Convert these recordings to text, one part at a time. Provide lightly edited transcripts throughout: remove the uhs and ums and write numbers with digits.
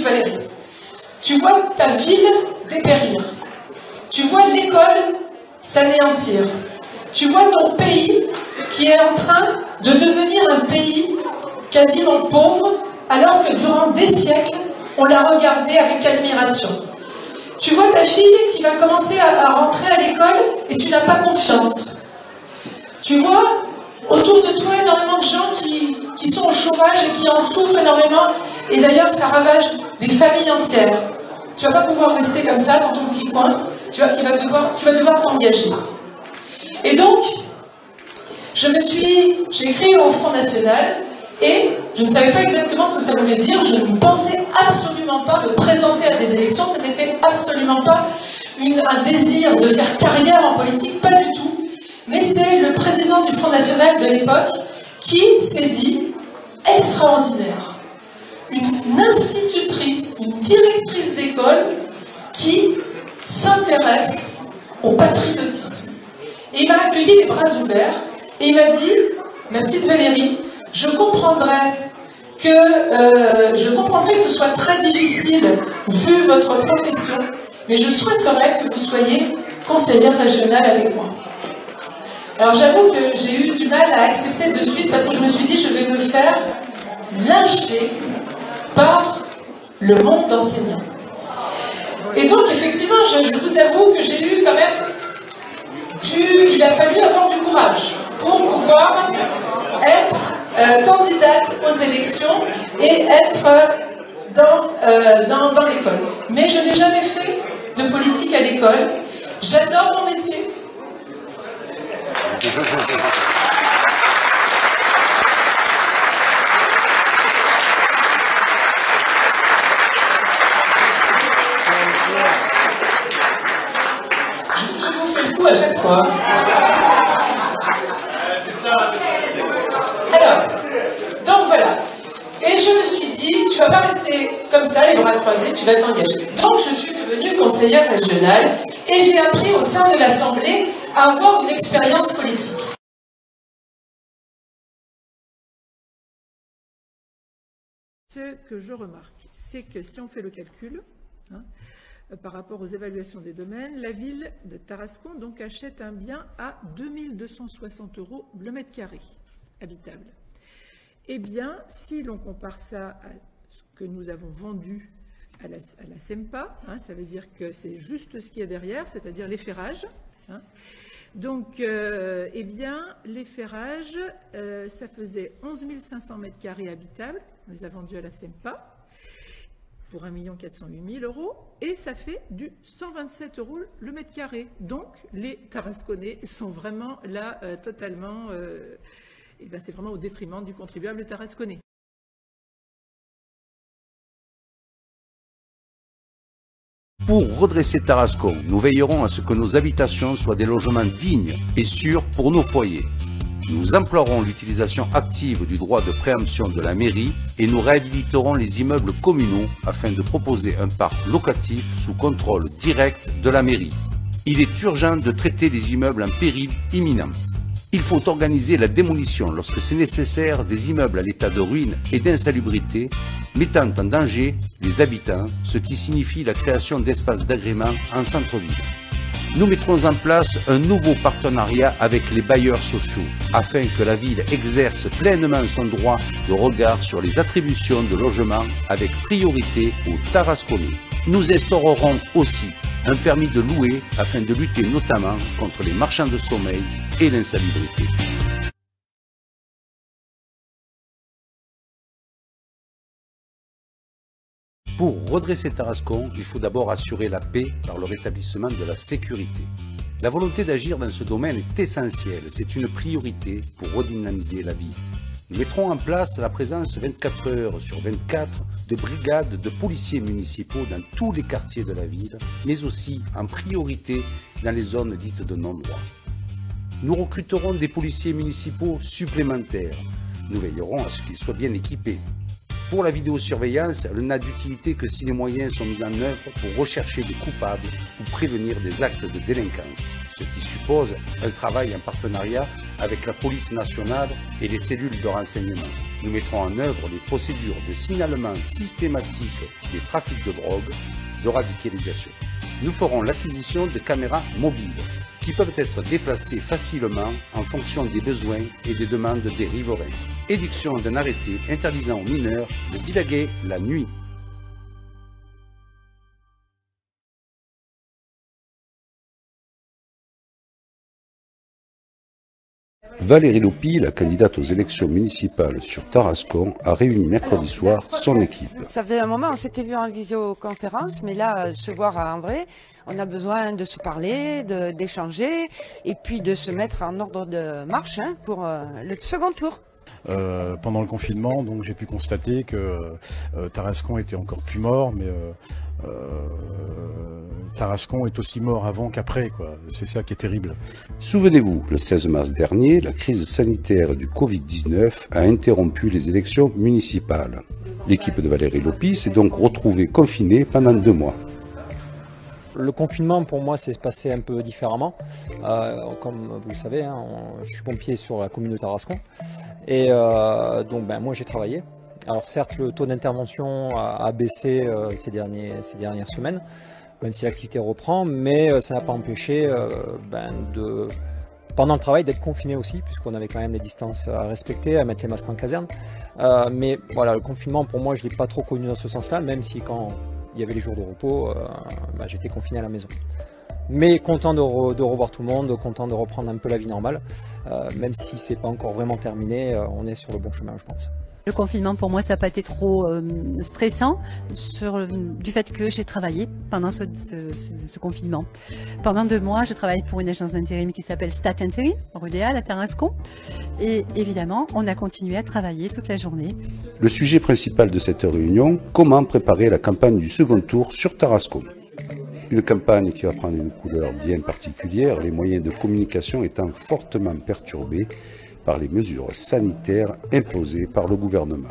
Petite Valérie, tu vois ta ville dépérir. Tu vois l'école s'anéantir. Tu vois ton pays qui est en train de devenir un pays quasiment pauvre, alors que durant des siècles, on l'a regardé avec admiration. Tu vois ta fille qui va commencer à rentrer à l'école et tu n'as pas confiance. Tu vois autour de toi énormément de gens qui sont au chômage et qui en souffrent énormément. Et d'ailleurs, ça ravage des familles entières. Tu ne vas pas pouvoir rester comme ça dans ton petit coin. Tu vas devoir t'engager. Et donc, j'ai écrit au Front National et je ne savais pas exactement ce que ça voulait dire. Je ne pensais absolument pas me présenter à des élections. Ce n'était absolument pas un désir de faire carrière en politique, pas du tout. Mais c'est le président du Front National de l'époque qui s'est dit extraordinaire. Une institutrice, une directrice d'école qui s'intéresse au patriotisme. Et il m'a accueilli les bras ouverts et il m'a dit, ma petite Valérie, je comprendrais que ce soit très difficile vu votre profession, mais je souhaiterais que vous soyez conseillère régionale avec moi. Alors j'avoue que j'ai eu du mal à accepter de suite parce que je me suis dit je vais me faire lyncher par le monde enseignant. Et donc effectivement, je vous avoue que j'ai eu quand même il a fallu avoir du courage pour pouvoir être candidate aux élections et être dans l'école. Mais je n'ai jamais fait de politique à l'école. J'adore mon métier. Je vous fais le coup à chaque fois. Alors, donc voilà. Et je me suis dit, tu vas pas rester comme ça, les bras croisés, tu vas t'engager. Donc je suis devenue conseillère régionale et j'ai appris au sein de l'Assemblée à avoir une expérience politique. Ce que je remarque, c'est que si on fait le calcul, par rapport aux évaluations des domaines, la ville de Tarascon donc achète un bien à 2260 € le mètre carré habitable. Eh bien, si l'on compare ça à ce que nous avons vendu à la SEMPA, ça veut dire que c'est juste ce qu'il y a derrière, c'est-à-dire les ferrages. Donc, eh bien, les ferrages, ça faisait 11 500 mètres carrés habitables, on les a vendus à la SEMPA, pour 1 408 000 € et ça fait du 127 € le mètre carré. Donc, les Tarasconnais sont vraiment là totalement, c'est vraiment au détriment du contribuable tarasconnais. Pour redresser Tarascon, nous veillerons à ce que nos habitations soient des logements dignes et sûrs pour nos foyers. Nous implorons l'utilisation active du droit de préemption de la mairie et nous réhabiliterons les immeubles communaux afin de proposer un parc locatif sous contrôle direct de la mairie. Il est urgent de traiter les immeubles en péril imminent. Il faut organiser la démolition lorsque c'est nécessaire des immeubles à l'état de ruine et d'insalubrité, mettant en danger les habitants, ce qui signifie la création d'espaces d'agrément en centre-ville. Nous mettrons en place un nouveau partenariat avec les bailleurs sociaux, afin que la ville exerce pleinement son droit de regard sur les attributions de logements avec priorité aux Tarasconnais. Nous instaurerons aussi un permis de louer afin de lutter notamment contre les marchands de sommeil et l'insalubrité. Pour redresser Tarascon, il faut d'abord assurer la paix par le rétablissement de la sécurité. La volonté d'agir dans ce domaine est essentielle, c'est une priorité pour redynamiser la vie. Nous mettrons en place la présence 24 heures sur 24 de brigades de policiers municipaux dans tous les quartiers de la ville, mais aussi en priorité dans les zones dites de non-droit. Nous recruterons des policiers municipaux supplémentaires. Nous veillerons à ce qu'ils soient bien équipés. Pour la vidéosurveillance, elle n'a d'utilité que si les moyens sont mis en œuvre pour rechercher des coupables ou prévenir des actes de délinquance, ce qui suppose un travail en partenariat avec la police nationale et les cellules de renseignement. Nous mettrons en œuvre des procédures de signalement systématique des trafics de drogue, de radicalisation. Nous ferons l'acquisition de caméras mobiles qui peuvent être déplacées facilement en fonction des besoins et des demandes des riverains. Édiction d'un arrêté interdisant aux mineurs de divaguer la nuit. Valérie Lopi, la candidate aux élections municipales sur Tarascon, a réuni mercredi soir son équipe. Ça faisait un moment, on s'était vu en visioconférence, mais là, se voir en vrai, on a besoin de se parler, d'échanger, et puis de se mettre en ordre de marche pour le second tour. Pendant le confinement, donc j'ai pu constater que Tarascon était encore plus mort, mais Tarascon est aussi mort avant qu'après, quoi. C'est ça qui est terrible. Souvenez-vous, le 16 mars dernier, la crise sanitaire du Covid-19 a interrompu les élections municipales. L'équipe de Valérie Lopi s'est donc retrouvée confinée pendant 2 mois. Le confinement, pour moi, s'est passé un peu différemment. Comme vous le savez, je suis pompier sur la commune de Tarascon. Et donc, moi, j'ai travaillé. Alors certes, le taux d'intervention a baissé ces dernières semaines, même si l'activité reprend, mais ça n'a pas empêché pendant le travail d'être confiné aussi, puisqu'on avait quand même les distances à respecter, à mettre les masques en caserne. Mais voilà, le confinement, pour moi, je ne l'ai pas trop connu dans ce sens-là, même si quand il y avait les jours de repos, j'étais confiné à la maison. Mais content de revoir tout le monde, content de reprendre un peu la vie normale, même si c'est pas encore vraiment terminé, on est sur le bon chemin, je pense. Le confinement, pour moi, ça n'a pas été trop stressant du fait que j'ai travaillé pendant ce confinement. Pendant 2 mois, je travaille pour une agence d'intérim qui s'appelle Stat Intérim, rue des Halles à Tarascon. Et évidemment, on a continué à travailler toute la journée. Le sujet principal de cette réunion, comment préparer la campagne du second tour sur Tarascon. Une campagne qui va prendre une couleur bien particulière, les moyens de communication étant fortement perturbés par les mesures sanitaires imposées par le gouvernement.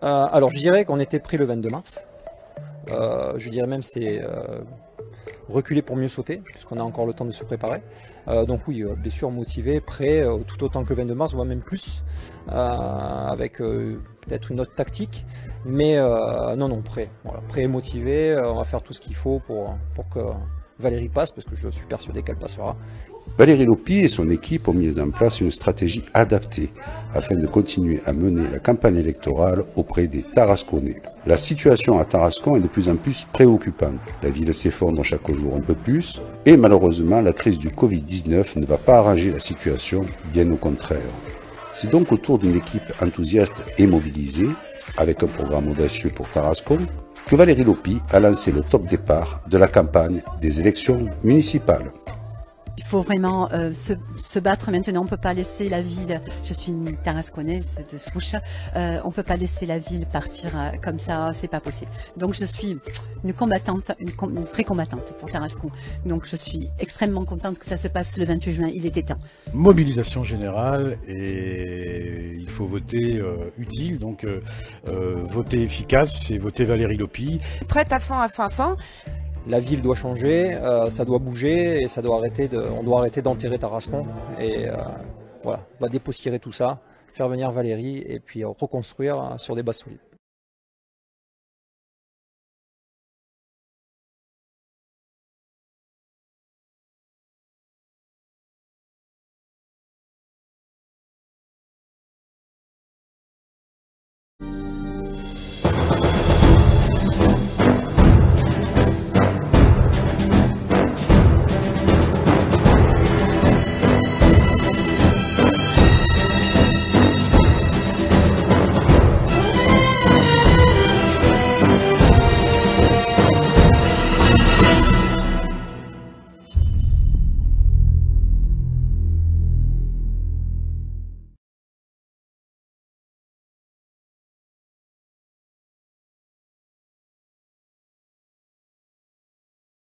Alors je dirais qu'on était pris le 22 mars. Je dirais même c'est reculer pour mieux sauter, puisqu'on a encore le temps de se préparer. Donc oui, bien sûr motivé, prêt, tout autant que le 22 mars, voire même plus, avec peut-être une autre tactique. Mais non, prêt. Voilà, prêt et motivé, on va faire tout ce qu'il faut pour que Valérie passe, parce que je suis persuadé qu'elle passera. Valérie Lopi et son équipe ont mis en place une stratégie adaptée afin de continuer à mener la campagne électorale auprès des Tarasconnais. La situation à Tarascon est de plus en plus préoccupante. La ville s'effondre chaque jour un peu plus et malheureusement la crise du Covid-19 ne va pas arranger la situation, bien au contraire. C'est donc autour d'une équipe enthousiaste et mobilisée, avec un programme audacieux pour Tarascon, que Valérie Lopi a lancé le top départ de la campagne des élections municipales. Il faut vraiment se battre maintenant. On ne peut pas laisser la ville, je suis une Tarasconnaise de souche, on ne peut pas laisser la ville partir comme ça, c'est pas possible. Donc je suis une combattante, une vraie combattante pour Tarascon. Donc je suis extrêmement contente que ça se passe le 28 juin, il était temps. Mobilisation générale et il faut voter utile, donc voter efficace, c'est voter Valérie Lopi. Prête à fond, à fond, à fond. La ville doit changer, ça doit bouger et ça doit on doit arrêter d'enterrer Tarascon. Et voilà, on va dépoussiérer tout ça, faire venir Valérie et puis reconstruire sur des bases solides.